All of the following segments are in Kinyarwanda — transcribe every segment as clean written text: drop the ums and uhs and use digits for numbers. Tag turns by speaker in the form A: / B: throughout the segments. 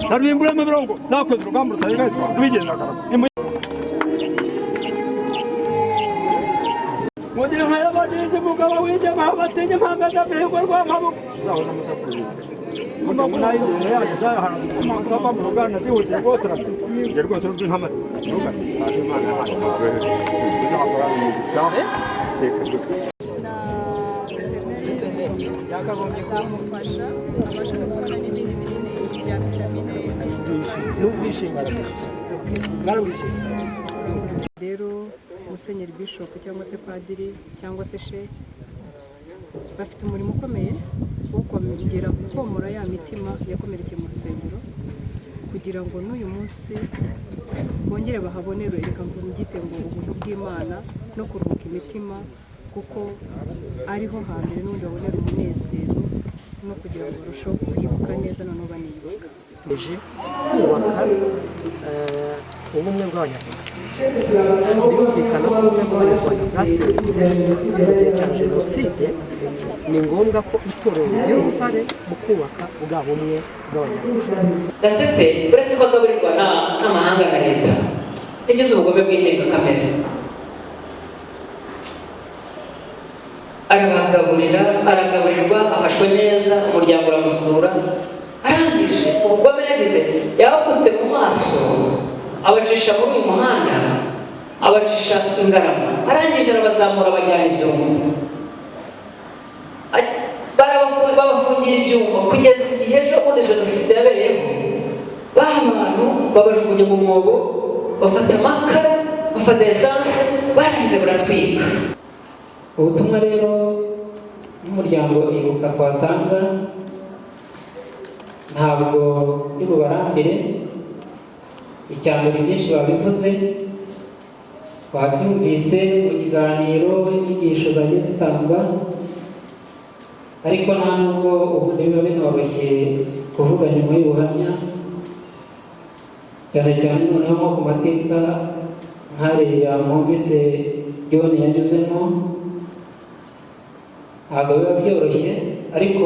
A: nabimbura mu birongo nakoze urugamba rutari rwigendaga Mudira nkaya badinze mugabo wije babatenye mpagaza mehego rw'amaboko kuma kuna inde ya zahara kuma sapa mu ruganda siwuje gotra gerwa sordu nhamad ruga imana hamaze
B: yakagombye kumufasha abasha gukora n'ibindi binini bya vitamine n'ubwishingizi rero Musenyeri Bishop cyangwa se padiri cyangwa se shehe bafite umurimo ukomeye wo kongera komora ya mitima yakomerekeye mu rusengero kugira ngo n'uyu munsi bongere bahabonere reka ngo mugite ngo ubuntu bw'Imana no kuruhuka imitima kuko ariho hambere n'undi babonera umunezero no kugira ngo barusheho kwibuka neza none baniyubaha
C: kubaka ubumwe bw'Abanyarwanda birumvikana ko ubumwe bw'Abanyarwanda bwasenyutse mu gihe cya Jenoside ni ngombwa ko itorero rigira uruhare mu kubaka bwa bumwe bw'Abanyarwanda.
D: Gatete uretse ko agaburirwa n'amahanga na leta yagize ubugome bw'indengakamere aragaburirwa afashwe neza umuryango uramusura arangije ubugome yagize yabapfutse mu maso abacisha muri uyu muhanda abacisha Ingarama arangije arabazamura bajyana ibyuma babafungira ibyuma kugeza igihe ejo bundi Jenoside yabereyeho abantu babajugunya mu mwobo bafata amakara bafata esanse barangiza baratwika.
E: Ubutumwa rero n'umuryango Ibuka twatanga ntabwo bubarambire. Icyambere byinshi babivuze twabyumvise mu kiganiro inyigisho zagiye zitangwa ariko nta nubwo ubundi biba binoroshye kuvuga nyuma y'ubuhamya cyane cyane noneho nko ku mateka nk'ariya mwumvise John yanyuzemo ntabwo biba byoroshye ariko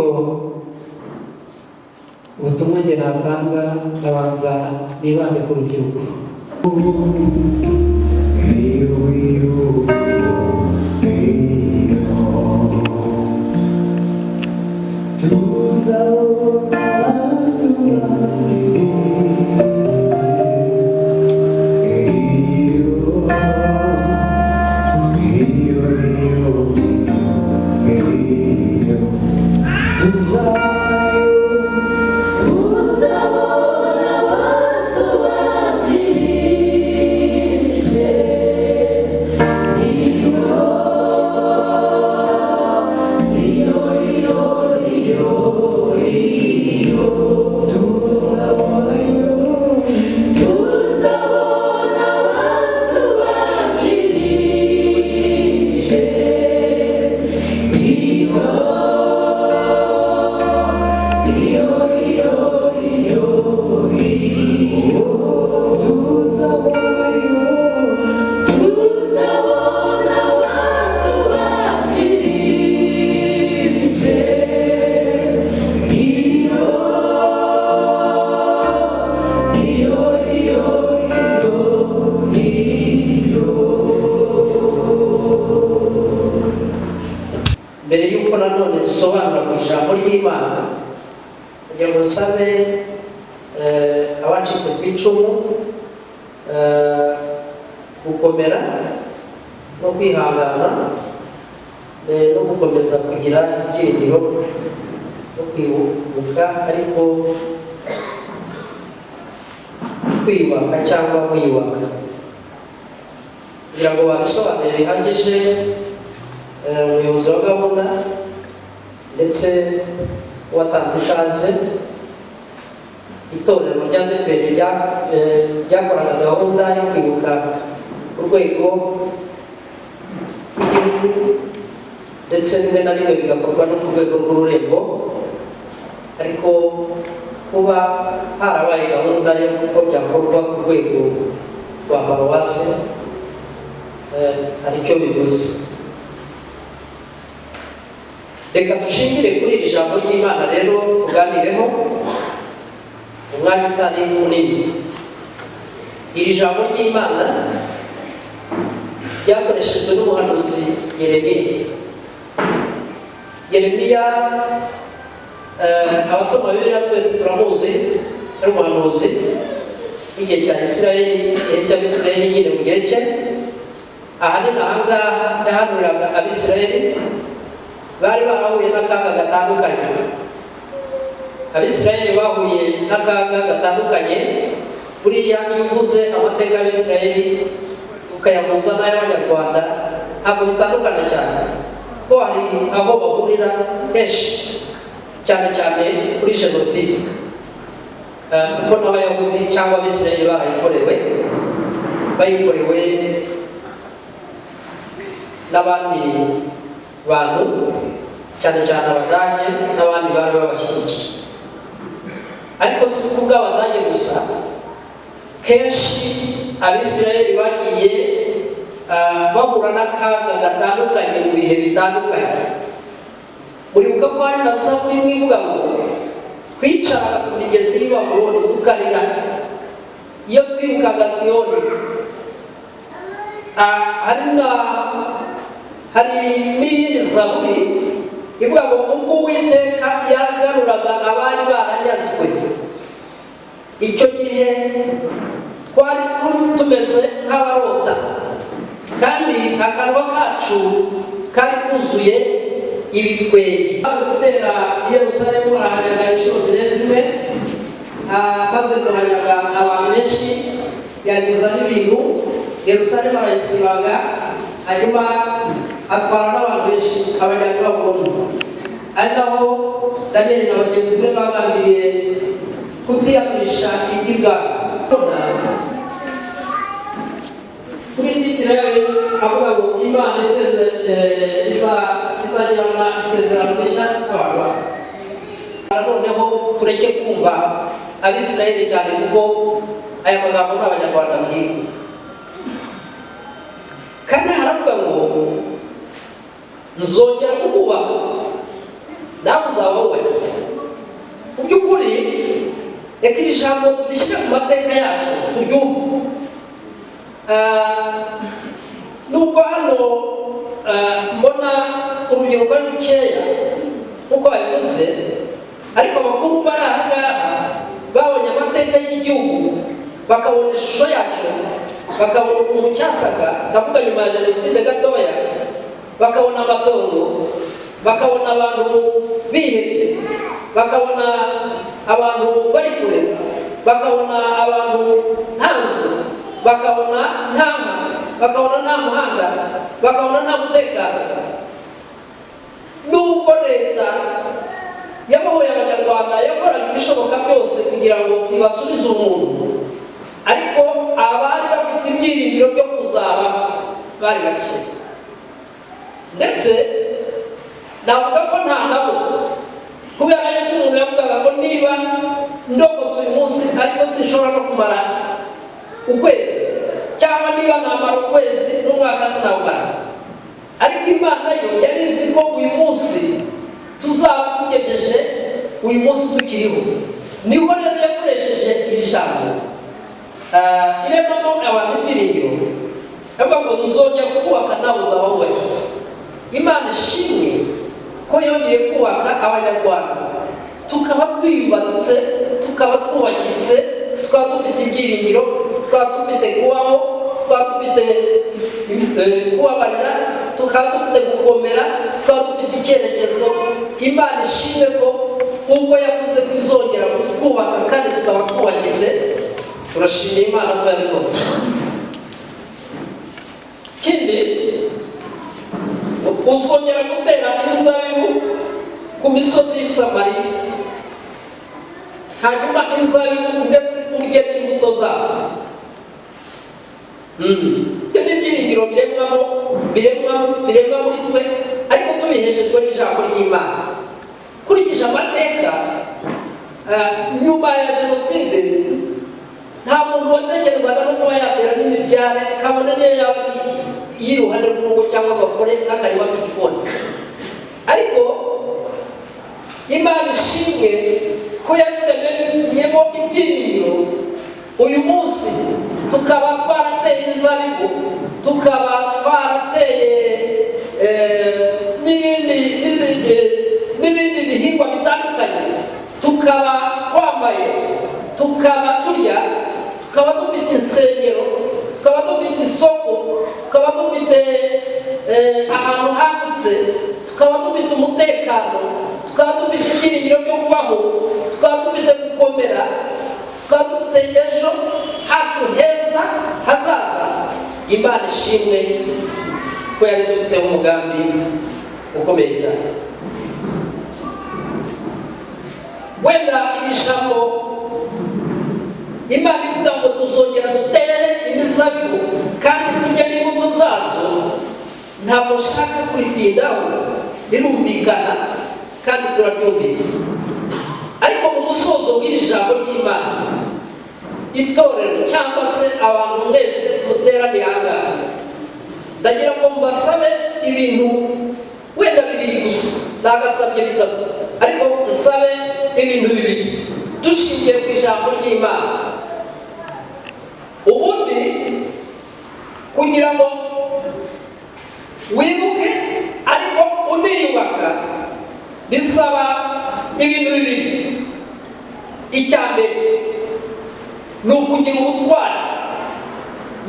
E: ubutumwa njye natanga ndabanza nibande ku rubyiruko.
D: Mbere y'uko nanone dusobanura ku ijambo ry'Imana kugira ngo dusabe abacitse ku icumu gukomera no kwihangana no gukomeza kugira ibyiringiro no kwibuka ariko kwiyubaka cyangwa kwiyubaka kugira ngo babisobanure bihagije umuyobozi wa gahunda ndetse watanze ikaze itorero rya ADEPR ryakoraga gahunda yo kwibuka ku rwego rw'igihugu ndetse rimwe na rimwe bigakorwa no ku rwego rw'ururembo ariko kuba harabaye gahunda y'uko byakorwa ku rwego rwa paruwasi hari icyo bivuze. Reka dushingire kuri iri jambo ry'Imana rero tuganireho umwanya utari munini. Iri jambo ry'Imana ryakoreshejwe n'umuhanuzi Yeremiya. Abasoma Bibiliya twese turamuzi, ari umuhanuzi w'igihe cya Isirayeli, igihe cy'Abisirayeli nyine mu gihe cye. Ahanini ahangaha yahanuriraga Abisirayeli bari barahuye n'akaga gatandukanye. Abisirayeli bahuye n'akaga gatandukanye. Buriya iyo uvuze amateka y'Abisirayeli ukayahuza n'ay'Abanyarwanda ntabwo bitandukana cyane, ko hari aho bahurira henshi, cyane cyane kuri jenoside, kuko n'Abayahudi cyangwa Abisirayeli bayikorewe n'abandi bantu, cyane cyane Abadage n'abandi bari babashyigikiye. Ariko si kuvuga Abadage gusa, kenshi Abisirayeli bagiye bahura n'akaga gatandukanye mu bihe bitandukanye. Muribuka ko hari na Sawuli imwe ivuga ngo twicaraga ku migezi y'i Babuloni tukarira iyo twibukaga Siyoni. Hari n'iyindi Zaburi ivuga ngo ubwo Uwiteka yagaruraga abari baranyazwe, icyo gihe twari tumeze nk'abarota, kandi akanwa kacu kari kuzuye ibitwenge. Maze gutera Yerusalemu ahanyaga inshuro zirenze imwe, maze kuhanyaga abantu benshi, yangiza n'ibintu. Yerusalemu arayisibaga, hanyuma atwara n'abantu benshi, abajyana i Babuloni. Ari naho Daniyeli na bagenzi be bagambiriye kutiyamisha iby'ibwami. Kuri iki rero avuga ngo Imana izagirana isezerano rishya n'abantu. Noneho tureke kumva Abisirayeli cyane, kuko aya magambo n'Abanyarwanda mbwira. Kandi haravuga ngo nzongera kukubaka nawe uzaba wubakitse. Mu by'ukuri reka iri jambo turishyire mu mateka yacu turyumve. Nubwo hano mbona urubyiruko ari rukeya nk'uko babivuze, ariko abakuru bari aha ngaha babonye amateka y'iki gihugu, bakabona ishusho yacyo, bakabona ukuntu cyasaga, ndavuga nyuma ya jenoside gatoya, bakabona amatongo, bakabona abantu bihebye, bakabona abantu bari kure, bakabona abantu nta nzu, bakabona nta nka, bakabona nta muhanda, bakabona nta mutekano. Nubwo leta yabohoye Abanyarwanda yakoraga ibishoboka byose kugira ngo ibasubize umuntu, ariko abari bafite ibyiringiro byo kuzaba bari bake. Ndetse navuga ko nta nabo, kubera yuko umuntu yavugaga ngo niba ndokotse uyu munsi ariko sinshobora no kumara ukwezi, cyangwa niba namara ukwezi n'umwaka sinawumara. Ariko Imana yo yari izi ko uyu munsi tuzaba tugejeje uyu munsi tukiriho. Niho rero yakoresheje iri jambo iremamo abantu ibyiringiro, avuga ngo nzongera kubaka nawe uzaba wubakitse. Imana ishimwe ko yongeye kubaka Abanyarwanda, tukaba twiyubatse, tukaba twubakitse, tukaba dufite ibyiringiro, tukaba dufite kubaho, tukaba dufite kubabarira, tukaba dufite gukomera, tukaba dufite icyerekezo. Imana ishimwe ko ubwo yavuze ko izongera kubaka kandi tukaba twubakitse, turashimira Imana ko yabikoze. Ikindi, uzongera gutera inzabibu ku misozi y'i Samariya, hanyuma inzabibu ndetse urye n'imbuto zazo. Ibyo ni ibyiringiro biremwa muri twe, ariko tubiheshejwe n'ijambo ry'Imana. Kurikije amateka, nyuma ya jenoside nta muntu watekerezaga no kuba yatera n'imibyare, kabone niyo yaba y'iruhande rw'urugo cyangwa bakore n'akarima k'igikoni. Ariko Imana ishimwe ko yaturemye ngo ibyiringiro uyu munsi tukaba twarateye inzabibu, tukaba twarateye n'ibindi bihingwa bitandukanye, tukaba twambaye, tukaba turya, tukaba dufite insengero, tukaba dufite isoko, tukaba dufite ahantu hagutse, tukaba dufite umutekano, tukaba dufite ibyiringiro byo kubaho, tukaba dufite gukomera, tukaba dufite ejo hacu heza hazaza. Imana ishimwe ko yari dufite umugambi ukomeye cyane. Wenda iri jambo Imana ivuga ngo tuzongera dutere imizabibu kandi turye n'imbuto zazo, ntabwo nshaka kuritindaho, rirumvikana kandi turaryumvise. Ariko mu musozo w'iri jambo ry'Imana, itorero cyangwa se abantu mwese muteraniye ahangaha, ndagira ngo mubasabe ibintu wenda bibiri gusa, nagasabye bitatu, ariko musabe ibintu bibiri dushingiye ku ijambo ry'Imana. Ubundi kugira ngo wibuke ariko uniyubaka bisaba ibintu bibiri. Icya mbere ni ukugira ubutwari,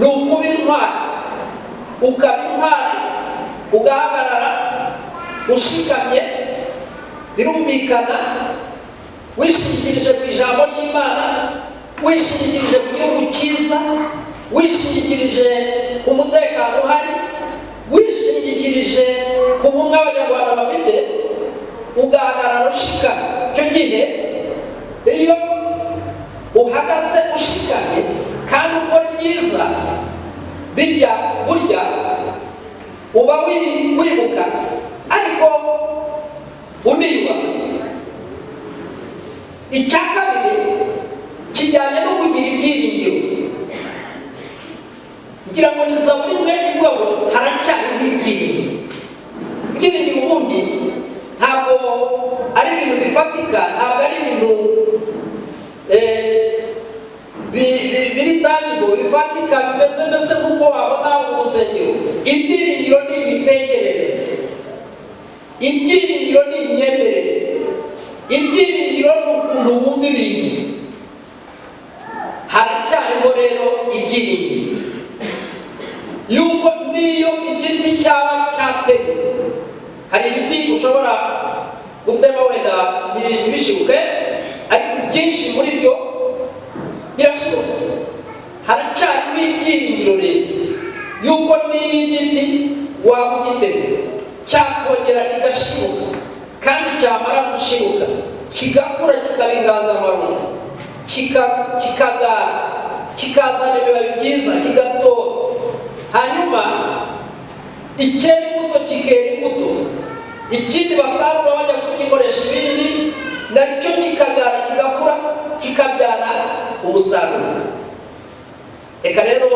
D: ni ukuba intwari, ukaba intwari, ugahagarara ushikamye, birumvikana, wishingikirije ku ijambo ry'Imana, wishingikirije ku gihugu cyiza, wishingikirije ku mutekano uhari, wishingikirije ku bumwe abanyarwanda bafite, ugahagarara ushikamye. Icyo gihe iyo uhagaze ushikamye kandi ukora ibyiza, burya uba wibuka ariko uniyubaka. Icya kabiri kijyanye no kugira ibyiringiro. Ngira ngo ni Zaburi imwe ivuga ngo haracyariho ibyiringiro. Ibyiringiro ubundi ntabwo ari ibintu bifatika, ntabwo ari ibintu biri tangible, bifatika, bimeze mbese nk'uko wabona mu rusengero. Ibyiringiro ni imitekerereze, ibyiringiro ni imyemerere, ibyiringiro ni ukuntu wumva ibintu. Haracyariho rero ibyiringiro yuko niyo igiti cyaba cyatewe, hari ibiti ushobora gutema wenda ntibishibuke, ariko byinshi muri byo birashoboka. Haracyariho ibyiringiro rero yuko niyo igiti waba ugitema cyakongera kigashibuka, kandi cyamara gushibuka kigakura kikaba inganzamarumbo, kikagara, kikazana ibibabi byiza, kigatora, hanyuma ikera imbuto kikera imbuto, ikindi basarura bajya kugikoresha ibindi, nacyo kikagara, kigakura, kikabyara umusaruro. Reka rero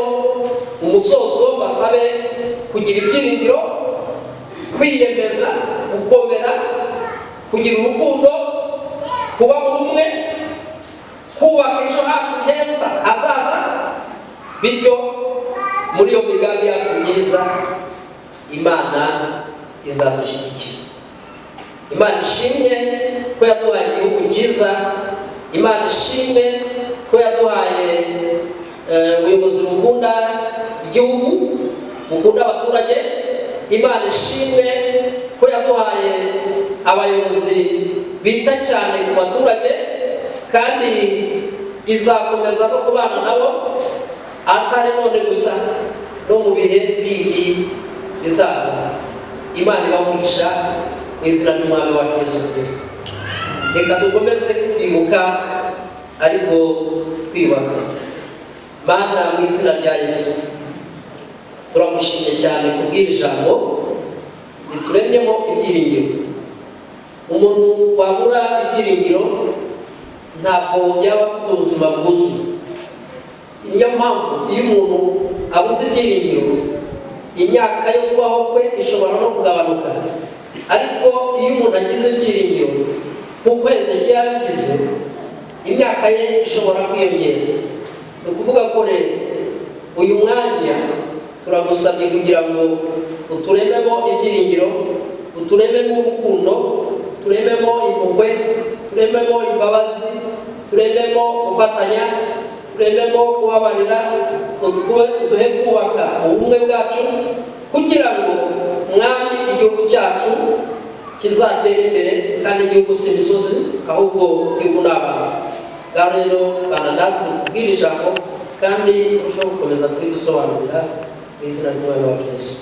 D: umusozo basabe kugira ibyiringiro, kwiyemeza, gukomera, kugira urukundo, kuba umwe, kubaka ejo hacu heza hazaza, bityo muri iyo migambi yacu myiza Imana izadushyigikira. Imana ishimwe ko yaduhaye igihugu cyiza, Imana ishimwe ko yaduhaye ubuyobozi bukunda igihugu, bukunda abaturage. Imana ishimwe ko yaduhaye abayobozi bita cyane ku baturage, kandi izakomeza no kubana nabo, atari none gusa no mu bihe bindi bizaza. Imana ibamugisha mu izina ry'Umwami wacu Yesu Kristo. Reka dukomeze kwibuka ariko twiyubaka. Mana, mu izina rya Yesu turagushimye cyane kubw'iri jambo rituremyemo ibyiringiro. Umuntu wabura ibyiringiro ntabwo yaba afite ubuzima bwuzuye. Niyo mpamvu iyo umuntu abuze ibyiringiro, imyaka yo kubaho kwe ishobora no kugabanuka. Ariko iyo umuntu agize ibyiringiro nk'uko Hezekiya yabigize, imyaka ye ishobora kwiyongera. Ni ukuvuga ko rero uyu mwanya turagusabye kugira ngo uturememo ibyiringiro, uturememo urukundo, turememo impuhwe, turememo imbabazi, turememo gufatanya, turememo kubabarira, uduhe kubaka ubumwe bwacu kugira ngo mwami igihugu cyacu kizatere imbere kandi igihugu si imisozi ahubwo igihugu ni abantu. Ngaho rero bana natwe tubwire ijambo kandi urushaho gukomeza kuridusobanurira mu izina ry'umwami wacu Yesu.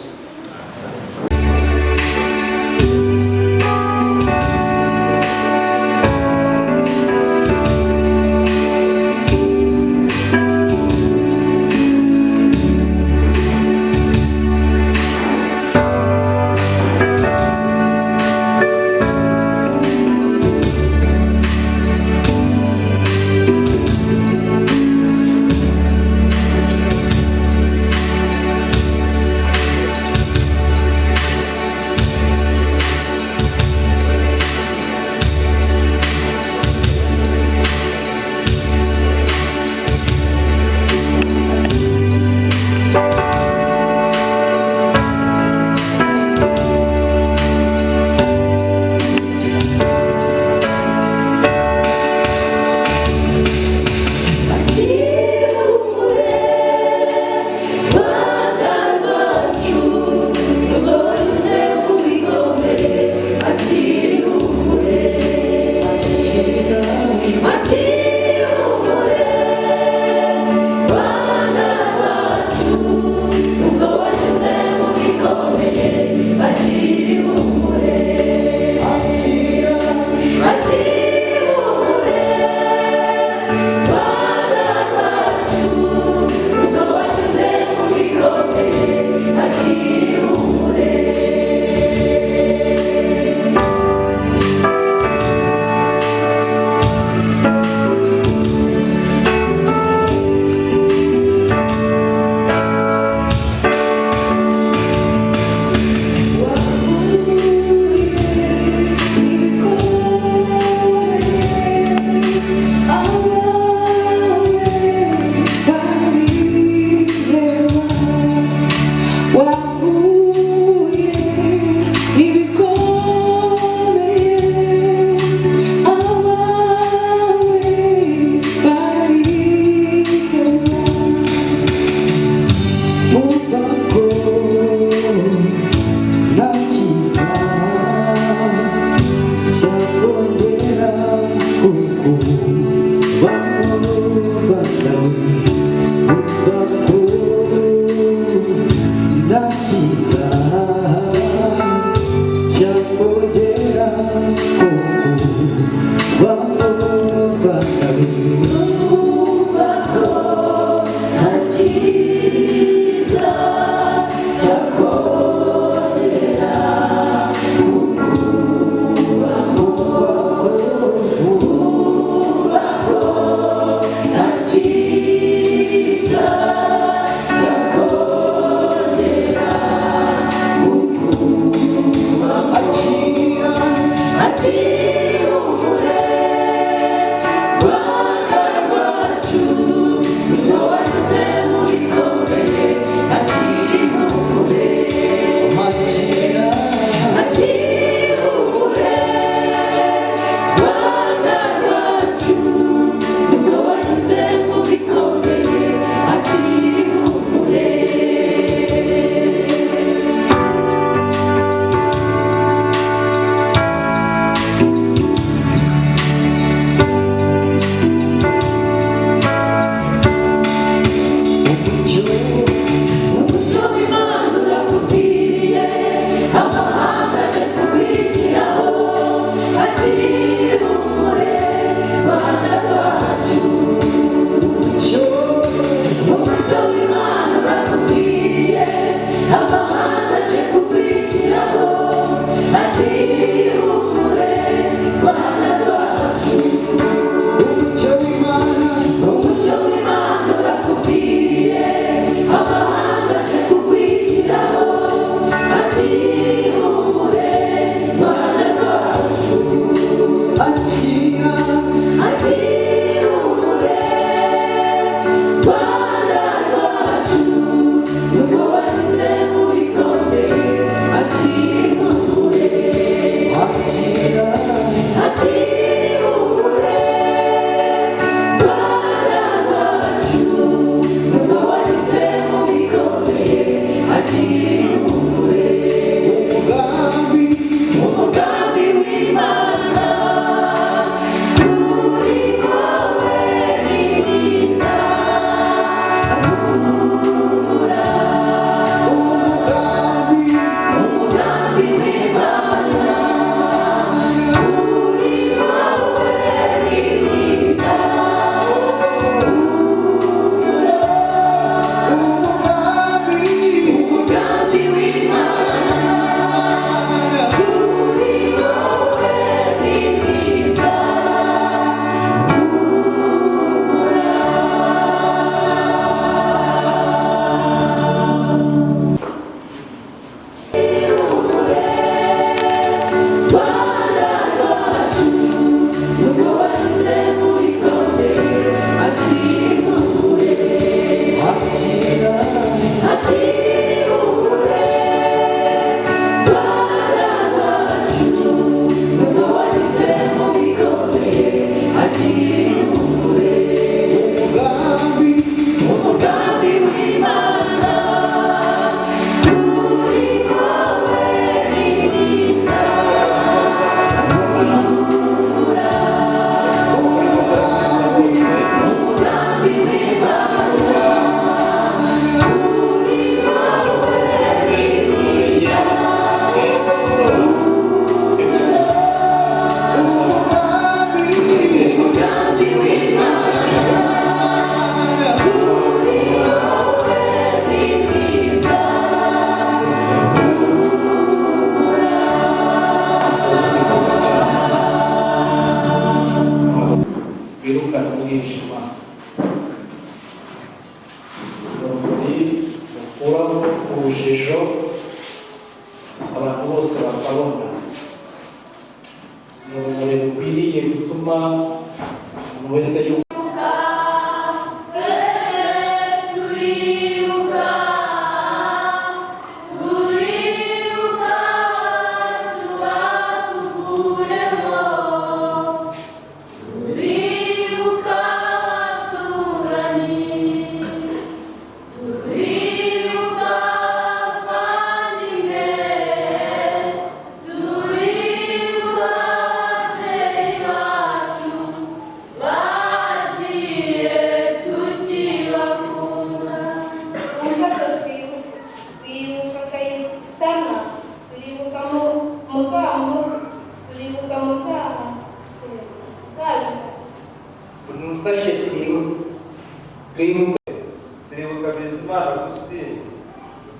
F: turibuka Bizimana Agustin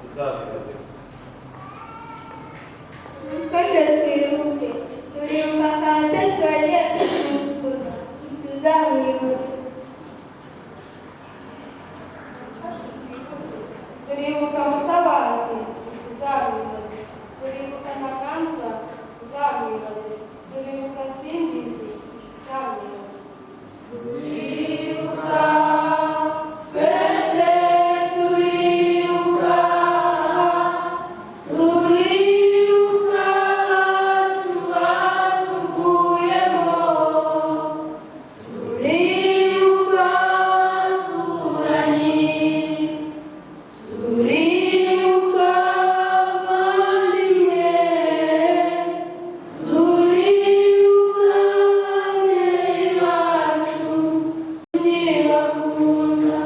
F: uzabibagirwa.
G: Mfashe twibuke turibuka Kantesi wagiye dushyingura ntituzamwibuke. Turibuka Mutabazi ntituzamwibuke. Turibuka Ntaganzwa ntituzamwibuke. Turibuka Simbizi ntituzamwibuke. Turibuka twese turibuka turibuka abacu batuvuyemo turibuka abaturanyi turibuka abavandimwe turibuka ababyeyi bacu tukibakunda.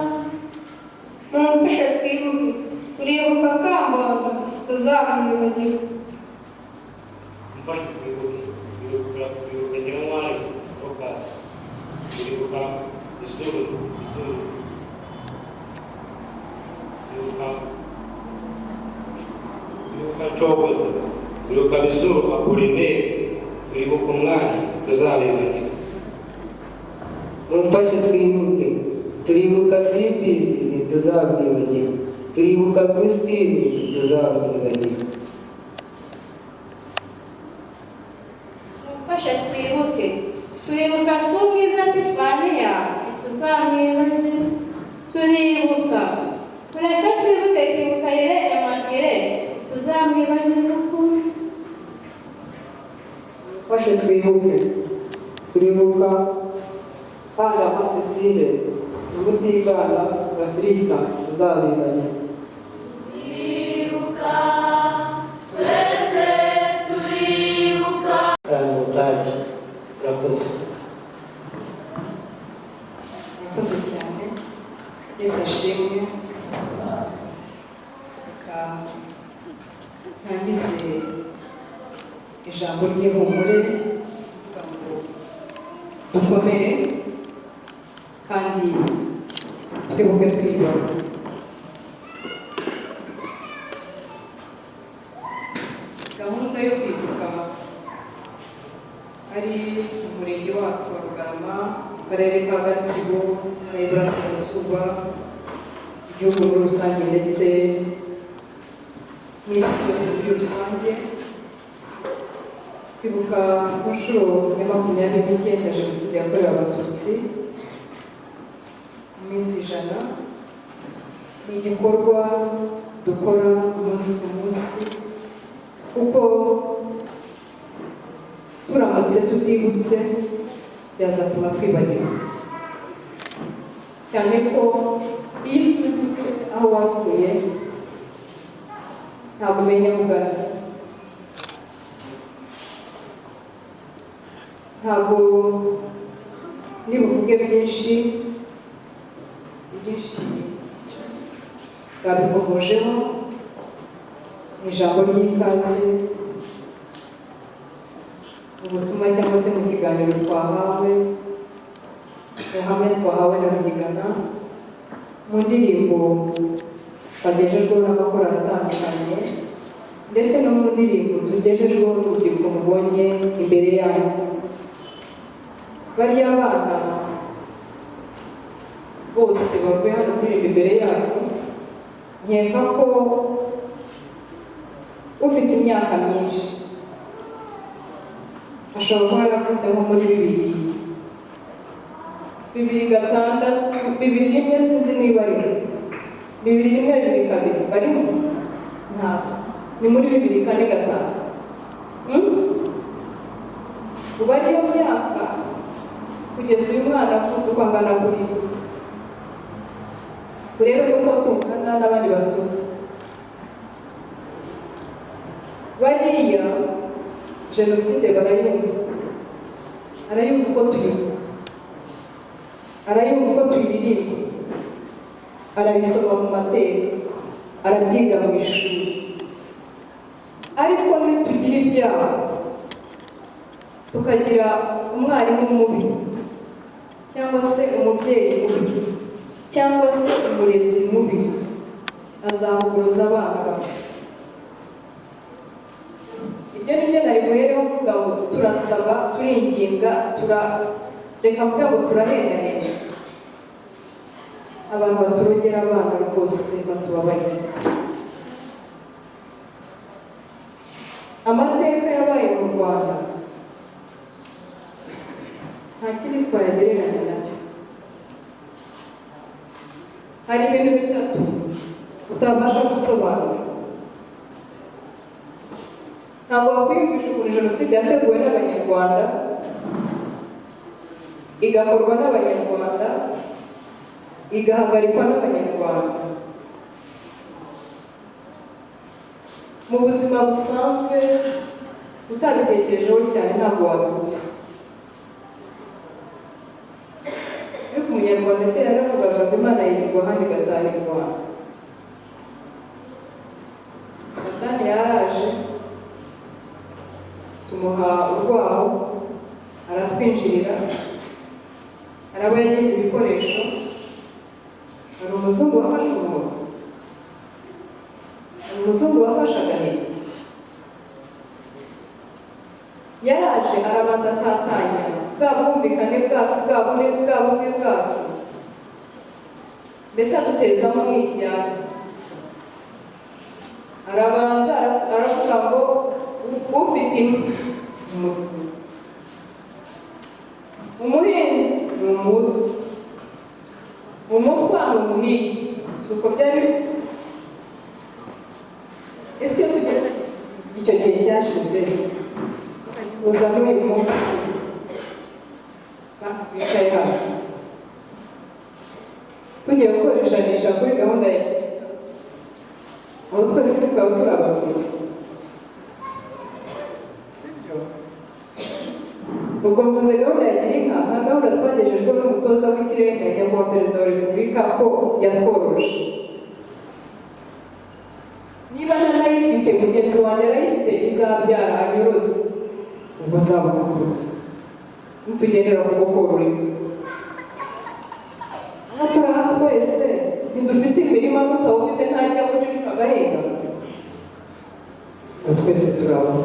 G: Mumfashe twibuke turibuka Kambanda tuzamwibagirwa.
H: Mfashe twibuke Nyirantwari Lucas, turibuka Izuru, turibuka Cogoza, turibuka Bizuru Apollinaire, turibuka Umwanya tuzabibagirwa.
I: Mumfashe twibuke turibuka Simbizi ntituzamwibagirwa. Turibuka Christine ntituzamwibagirwa.
G: Mumfashe twibuke turibuka Subwiza Epifaniya ntituzamwibagirwa. Turibuka mureke twibuke twibuka Irene Magire ntituzamwibagirwa ukuri.
I: Mumfashe twibuke turibuka Hana Cecile na Mutigana na Frida ntituzabibagirwa.
G: Turibuka twese turibuka.
C: Mutari urakoze.
B: Murakoze cyane. Yesu ashimwe. Reka ntangize ijambo ry'ihumure kugira ngo dukomere kandi twibuke twiyubaka. Gahunda yo kwibuka ari umurenge wacu wa Rugarama, akarere ka Gatsibo, n'Iburasirazuba, igihugu muri rusange ndetse n'isi yose muri rusange. Kwibuka ku nshuro ya 29 Jenoside yakorewe Abatutsi mu minsi 100 ni igikorwa dukora umunsi ku munsi, kuko turamutse tutibutse byazatuma twibagirwa, cyane ko iyo twibutse aho wavuye ntabwo umenya ubwawe, ntabwo nibuvuge byinshi babikomojeho mu ijambo ry'ikaze, ubutumwa cyangwa se mu kiganiro twahawe, ubuhamya twahawe na Rugigana, mu ndirimbo bagejejweho n'amakorali atandukanye, ndetse no mu ndirimbo tugejejweho n'urubyiruko mubonye imbere yayo. Bariya bana bose bavuye hano kuririmba imbere yacu, nkeka ko ufite imyaka myinshi ashobora kuba yaravutse nko muri 2006, 2001, sinzi niba ari 2001, 2002 barimo, ntabwo ni muri 2004, ubu ariyo myaka kugeza uyu mwana avutse uko angana kuri urebe uko tungana n'abandi bato. Bariya Jenoside barayumva uko tuyivuga, arayumva uko tuyiririmba, arabisoma mu mateka, arabyiga mu ishuri. Ariko nitugira ibyaha tukagira umwarimu mubi cyangwa se umubyeyi mubi cyangwa kuvuza abana babo. Ibyo ni byo nari guhereho mvuga ngo turasaba, turinginga, reka mvuga ngo turahendahenda abantu baturogera abana rwose batubabarira. Amateka yabaye mu Rwanda nta kindi twayagereranya nacyo. Hari ibintu bitatu utabasha gusobanura. Ntabwo wakwiyumvisha ukuntu jenoside yateguwe n'Abanyarwanda, igakorwa n'Abanyarwanda, igahagarikwa n'Abanyarwanda. Mu buzima busanzwe utabitekerejeho cyane ntabwo wabibuza. Ariko Umunyarwanda kera yaravugaga ngo Imana yigirwa hano igataha i Rwanda. Satani yaraje tumuha urwaho, aratwinjirira, araba yagize ibikoresho. Hari umuzungu wafashe umuntu, hari umuzungu wafashe agahinda. Yaraje arabanza atatanya bwa bwumvikane bwacu, bwa bumwe bwacu, mbese adutezamo umwijyane. Arabanza aravuga ngo ufite inkwi umuhinzi, umuhinzi ni umutwe, umutwa ni umuhigi. Si uko byari bimeze? Ese iyo tugenda icyo gihe cyashize uza n'uyu munsi bicaye hano tugiye gukoreshanisha kuri gahunda ya aho twese tukaba turi abatutsi. Ubwo mvuze gahunda ya Girinka nka gahunda twagejejwe n'umutoza w'ikirenga nyakubahwa perezida wa repubulika ko yatworoje. Niba ntanayifite mugenzi wanjye arayifite izabyara anyuruze, ubwo nzaba umututsi. Nitugendera ku gukororera aho turi aha twese ntidufite imirima tutawufite ntajya gucika agahinga. Twese turabona.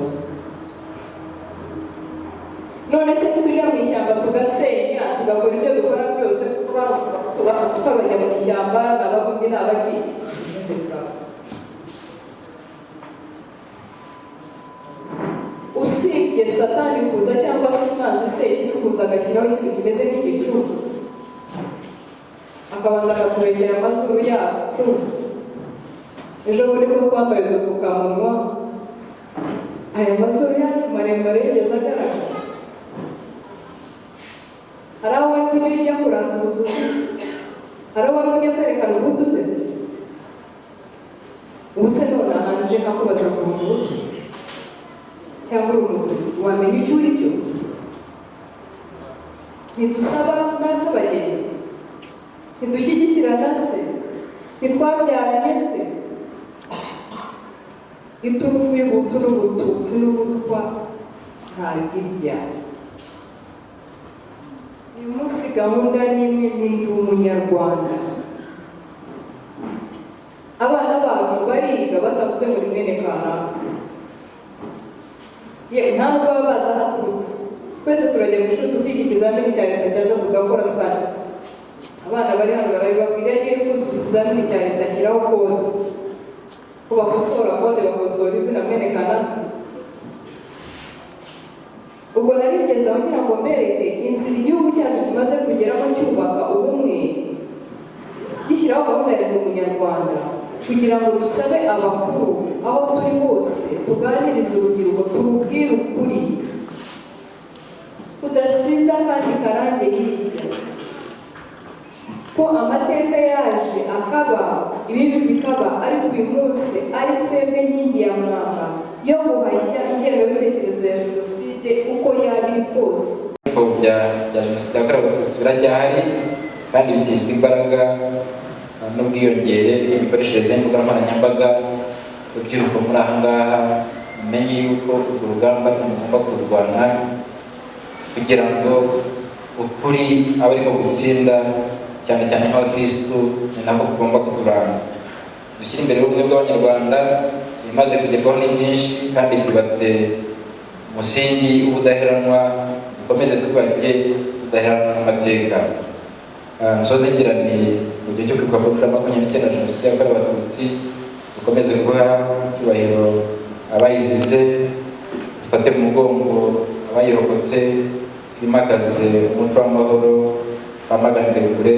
B: None se tujya mu ishyamba tugasenya tugakora ibyo dukora byose tukabajya mu ishyamba n'abavundi n'abaki. Usibye Satani kuza cyangwa se umwanzi se kuza agashyiraho ikintu kimeze nk'igicu akabanza akatubeshyera amazuru yacu. Ejo bundi ko twambaye udupfukamunwa, aya mazuru yacu maremare yigeze agaragara. Hari aho wari ujya ujya kurata udutu, hari aho wari ujya kwerekana ubutuze. Ubu se none ahantu uje nkakubaza ku muntu cyangwa uri umututsi wamenya icyo uri cyo? Ntidusaba nase bageni, ntidushyigikirana se, ntitwabyaranye se. Iturufu y'ubutu n'ubututsi n'ubutwa ntayo irya. Uyu munsi gahunda n'imwe ni umunyarwanda. Abana bacu bariga batavuze muri mwene kanaka. Nta nubwo baba baza haturutse. Twese turajya mu ishuri tukiga ikizamini cya leta cyaza tugakora twari. Abana bari hano barabibabwira agiye kuzuza ikizamini cya leta ashyiraho kode. Ko bakosora kode bakosora izina mwene kanaka. Ubwo narigeze aho kugira ngo mbereke inzira igihugu cyacu kimaze kugeraho cyubaka ubumwe, gishyiraho gahunda ya Ndi Umunyarwanda, kugira ngo dusabe abakuru aho turi hose tuganirize urubyiruko turubwire ukuri tudasiza kandi karange hirya ko amateka yaje akaba ibintu bikaba, ariko uyu munsi ari twebwe nkingi ya mwamba yo guhashya ingengabitekerezo ya jenoside uko yaba iri kose.
J: Bya jenoside yakorewe abatutsi biracyahari kandi bitizwa imbaraga n'ubwiyongere n'imikoreshereze y'imbuga nkoranyambaga. Urubyiruko muri aha ngaha mumenye yuko urwo rugamba mugomba kururwana kugira ngo ukuri abe ariko gutsinda, cyane cyane nk'abakirisitu ni nako kugomba kuturanga. dushyire imbere y'ubumwe bw'abanyarwanda. Ibimaze kugerwaho ni byinshi kandi byubatse umusingi w'ubudaheranwa, dukomeze twubake ubudaheranwa n'amateka. Nsoze ngira nti mu gihe cyo kwibuka ku nshuro ya 29 Jenoside yakorewe Abatutsi, dukomeze guha icyubahiro abayizize, dufate mu mugongo abayirokotse, twimakaze umuco w'amahoro, twamaganire kure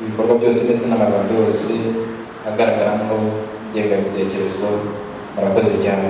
J: ibikorwa byose ndetse n'amagambo yose agaragaramo ingengabitekerezo. Murakoze cyane.